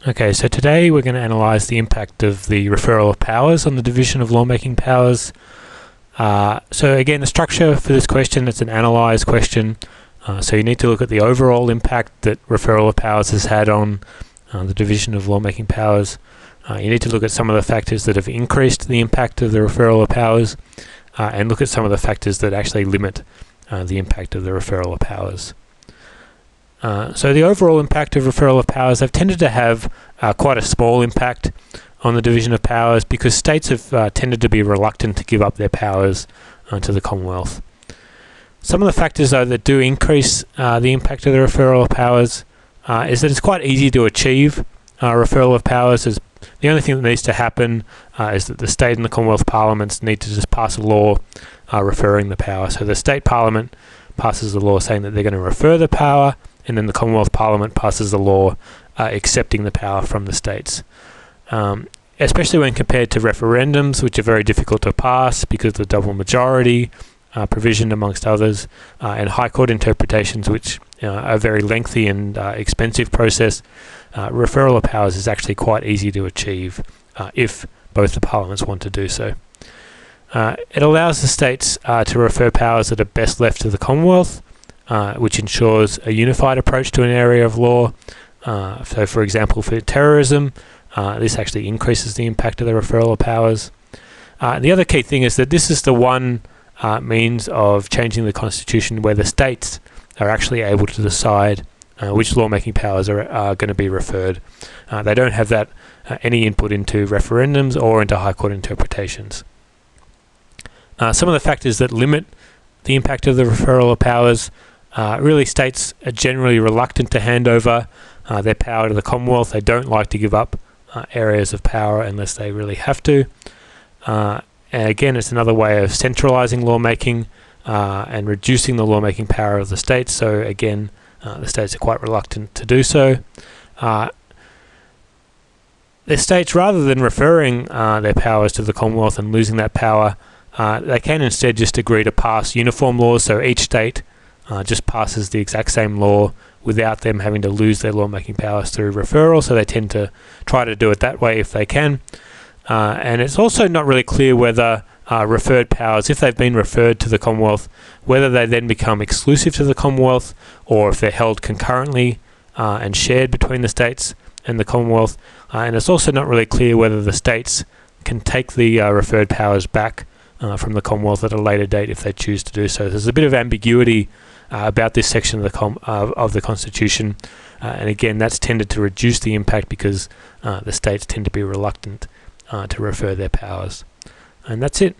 Okay, so today we're going to analyse the impact of the referral of powers on the division of lawmaking powers. So again, the structure for this question, it's an analyse question. So you need to look at the overall impact that referral of powers has had on the division of lawmaking powers. You need to look at some of the factors that have increased the impact of the referral of powers, and look at some of the factors that actually limit the impact of the referral of powers. So the overall impact of referral of powers, they've tended to have quite a small impact on the division of powers because states have tended to be reluctant to give up their powers to the Commonwealth. Some of the factors, though, that do increase the impact of the referral of powers is that it's quite easy to achieve referral of powers. As the only thing that needs to happen is that the state and the Commonwealth parliaments need to just pass a law referring the power. So the state parliament passes a law saying that they're going to refer the power, and then the Commonwealth Parliament passes a law accepting the power from the states. Especially when compared to referendums, which are very difficult to pass because of the double majority provision, amongst others, and High Court interpretations, which are a very lengthy and expensive process. Referral of powers is actually quite easy to achieve if both the parliaments want to do so. It allows the states to refer powers that are best left to the Commonwealth, which ensures a unified approach to an area of law. So for example, for terrorism, this actually increases the impact of the referral of powers. The other key thing is that this is the one means of changing the constitution where the states are actually able to decide which lawmaking powers are going to be referred. They don't have that any input into referendums or into High Court interpretations. Some of the factors that limit the impact of the referral of powers, really states are generally reluctant to hand over their power to the Commonwealth. They don't like to give up areas of power unless they really have to. And again, it's another way of centralising lawmaking and reducing the lawmaking power of the states. So again, the states are quite reluctant to do so. The states, rather than referring their powers to the Commonwealth and losing that power, they can instead just agree to pass uniform laws. So each state just passes the exact same law without them having to lose their lawmaking powers through referral. So they tend to try to do it that way if they can. And it's also not really clear whether referred powers, if they've been referred to the Commonwealth, whether they then become exclusive to the Commonwealth or if they're held concurrently and shared between the states and the Commonwealth. And it's also not really clear whether the states can take the referred powers back from the Commonwealth at a later date if they choose to do so. There's a bit of ambiguity about this section of the Constitution, and again, that's tended to reduce the impact because the states tend to be reluctant to refer their powers. And that's it.